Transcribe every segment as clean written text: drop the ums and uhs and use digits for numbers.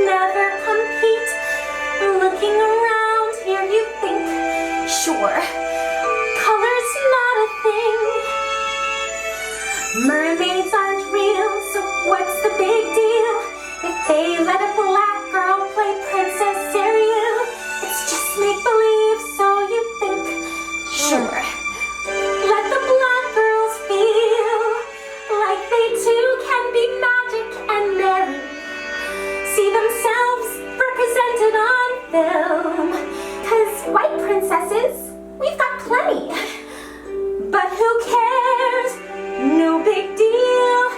never compete. Looking around here you think, sure, color's not a thing. Mermaids aren't real, so what's the big deal? If they let a black girl play Princess Ariel, it's just make-believe, so you think, sure. Let the black girls feel like they too can be magic and merry. See themselves represented on film. 'Cause white princesses, we've got plenty. But who cares? No big deal.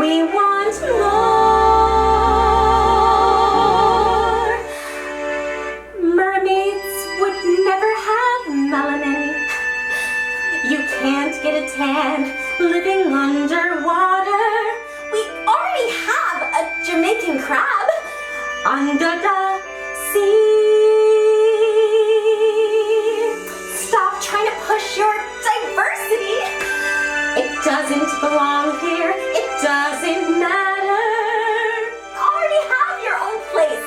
We want more. Mermaids would never have melanin. You can't get a tan living underwater. We already have a Jamaican crab under the sea. Stop trying to push your diversity. It doesn't belong here. It doesn't matter. You already have your own place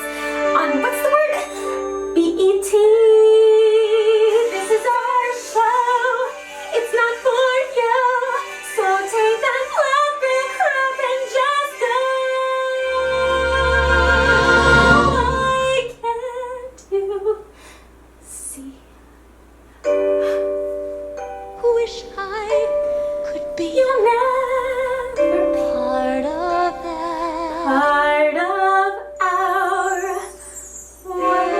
on, what's the word? BET. This is our show. It's not for you. So take that black girl crap and just go. Why can't you see? Wish I could be never part of that. Part of our world.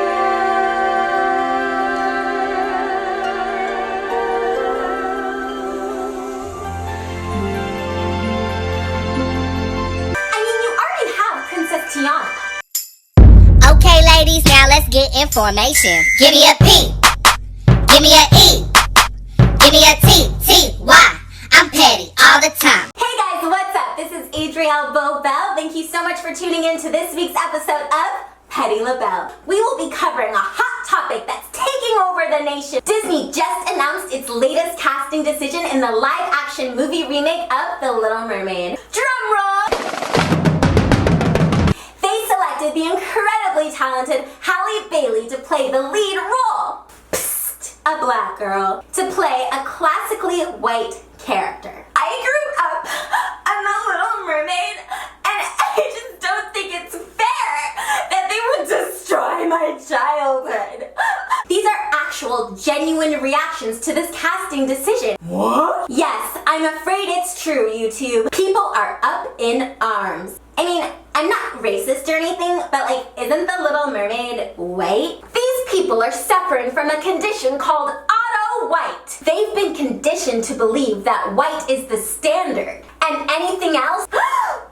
I mean, you already have Princess Tiana. Okay, ladies, now let's get information. Give me a P. Give me a E. Give me a T. T-Y. I'm petty all the time. Hey guys, what's up? This is Ariel. Thank you so much for tuning in to this week's episode of Pettylabelle. We will be covering a hot topic that's taking over the nation. Disney just announced its latest casting decision in the live-action movie remake of The Little Mermaid. Drum roll! They selected the incredibly talented Halle Bailey to play the lead role. A black girl, to play a classically white character. I grew up on The Little Mermaid, and I just don't think it's fair that they would destroy my childhood. These are actual, genuine reactions to this casting decision. What? Yes, I'm afraid it's true, YouTube. People are up in arms. I mean, I'm not racist or anything, but like, isn't The Little Mermaid white? These people are suffering from a condition called auto-white. They've been conditioned to believe that white is the standard, and anything else,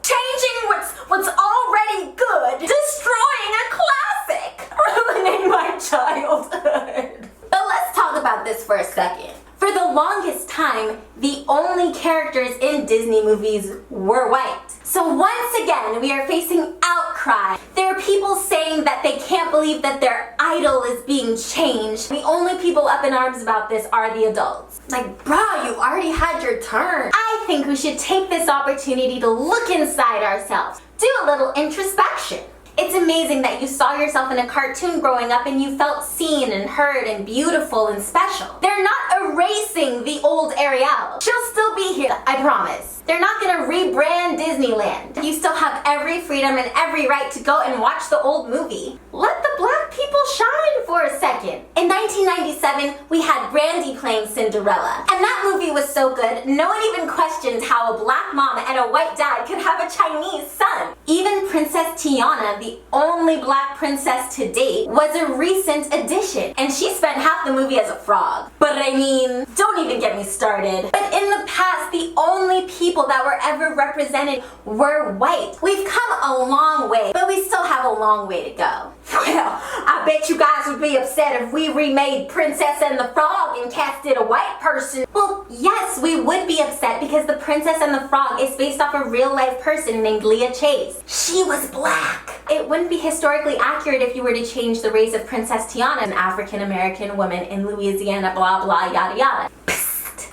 changing what's already good, destroying a classic, ruining my childhood. But let's talk about this for a second. For the longest time, the only characters in Disney movies were white. So once again, we are facing outcry. There are people saying that they can't believe that their idol is being changed. The only people up in arms about this are the adults. Like, bruh, you already had your turn. I think we should take this opportunity to look inside ourselves. Do a little introspection. It's amazing that you saw yourself in a cartoon growing up and you felt seen and heard and beautiful and special. They're not erasing the old Ariel. She'll still be here, I promise. They're not gonna rebrand Disneyland. You still have every freedom and every right to go and watch the old movie. Let the black people shine for a second. In 1997, we had Brandy playing Cinderella. And that movie was so good, no one even questioned how a black mom and a white dad could have a Chinese son. Even Princess Tiana, the only black princess to date, was a recent addition. And she spent half the movie as a frog. But I mean, don't even get me started. But in the past, the only people that were ever represented were white. We've come a long way, but we still have a long way to go. Well, I bet you guys would be upset if we remade Princess and the Frog and casted a white person. Well, yes, we would be upset because The Princess and the Frog is based off a real-life person named Leah Chase. She was black. It wouldn't be historically accurate if you were to change the race of Princess Tiana, an African-American woman in Louisiana, blah, blah, yada, yada.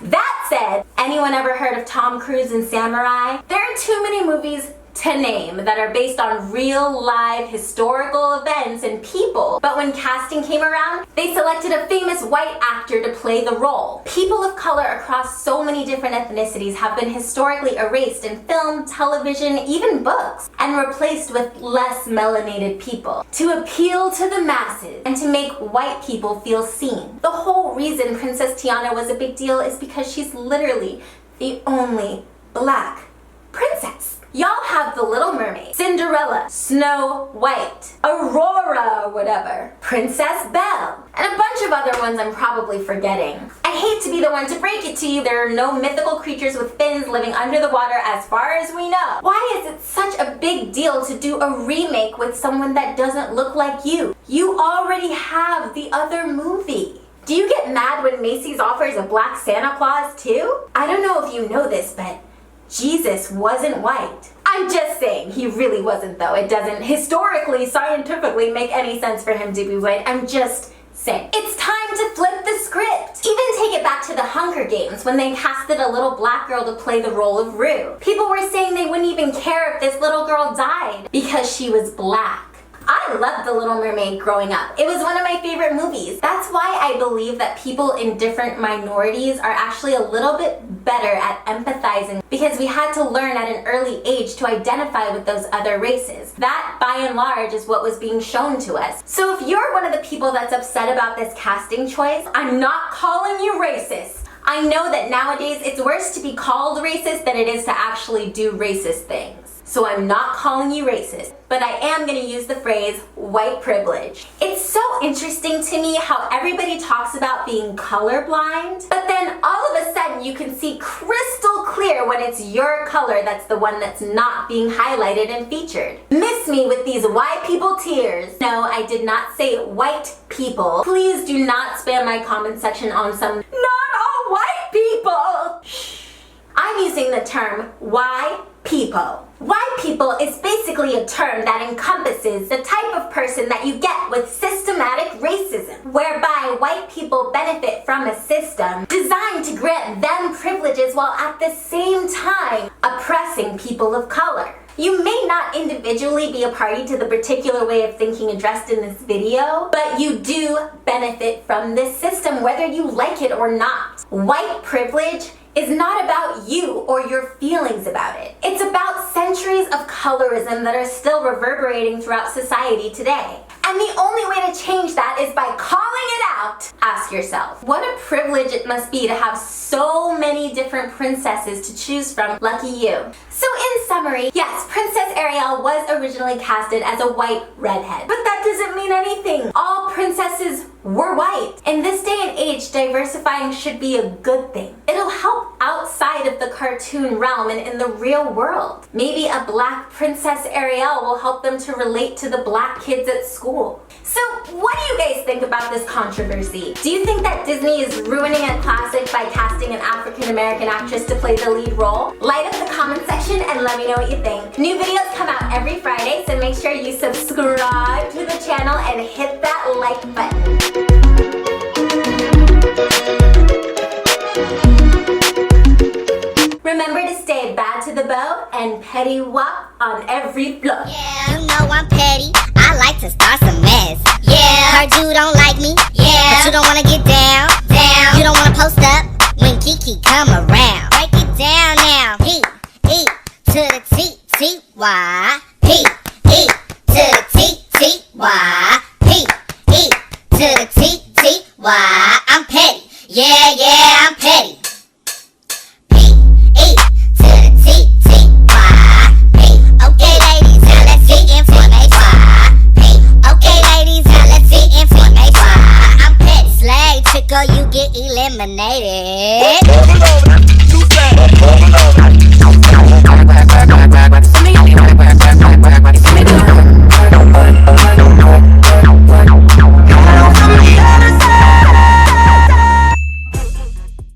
That said, anyone ever heard of Tom Cruise and Samurai? There are too many movies to name that are based on real live historical events and people. But when casting came around, they selected a famous white actor to play the role. People of color across so many different ethnicities have been historically erased in film, television, even books, and replaced with less melanated people to appeal to the masses and to make white people feel seen. The whole reason Princess Tiana was a big deal is because she's literally the only black princess. Y'all have The Little Mermaid, Cinderella, Snow White, Aurora or whatever, Princess Belle, and a bunch of other ones I'm probably forgetting. I hate to be the one to break it to you, there are no mythical creatures with fins living under the water as far as we know. Why is it such a big deal to do a remake with someone that doesn't look like you? You already have the other movie. Do you get mad when Macy's offers a black Santa Claus too? I don't know if you know this, but Jesus wasn't white. I'm just saying, he really wasn't though. It doesn't historically, scientifically make any sense for him to be white. I'm just saying. It's time to flip the script. Even take it back to the Hunger Games when they casted a little black girl to play the role of Rue. People were saying they wouldn't even care if this little girl died because she was black. I loved The Little Mermaid growing up. It was one of my favorite movies. That's why I believe that people in different minorities are actually a little bit better at empathizing because we had to learn at an early age to identify with those other races. That, by and large, is what was being shown to us. So if you're one of the people that's upset about this casting choice, I'm not calling you racist. I know that nowadays it's worse to be called racist than it is to actually do racist things. So I'm not calling you racist, but I am going to use the phrase white privilege. It's so interesting to me how everybody talks about being colorblind, but then all of a sudden you can see crystal clear when it's your color that's the one that's not being highlighted and featured. Miss me with these white people tears. No, I did not say white people. Please do not spam my comment section on some not all white people. Shh. I'm using the term why people. White people is basically a term that encompasses the type of person that you get with systematic racism, whereby white people benefit from a system designed to grant them privileges while at the same time oppressing people of color. You may not individually be a party to the particular way of thinking addressed in this video, but you do benefit from this system whether you like it or not. White privilege is not about you or your feelings about it. It's about centuries of colorism that are still reverberating throughout society today. And the only way to change that is by calling it out. Ask yourself, what a privilege it must be to have so many different princesses to choose from. Lucky you. So in summary, yes, Princess Ariel was originally casted as a white redhead, but that doesn't mean anything. All princesses were white. In this day and age, diversifying should be a good thing. It'll help outside of the cartoon realm and in the real world. Maybe a black Princess Ariel will help them to relate to the black kids at school. So what do you guys think about this controversy? Do you think that Disney is ruining a classic by casting an African-American actress to play the lead role? Light up the comment section and let me know what you think. New videos come out every Friday, so make sure you subscribe to the channel and hit that like button. Remember to stay bad to the bow and petty wop on every floor. Yeah, you know I'm petty. I like to start some mess. Yeah, heard you don't like me. Yeah, but you don't wanna get down. Down. You don't wanna post up when Kiki come around. Break it down now. P E to the T T Y. P E to the T T Y. P E to the T T Y. I'm petty. Yeah, I'm petty.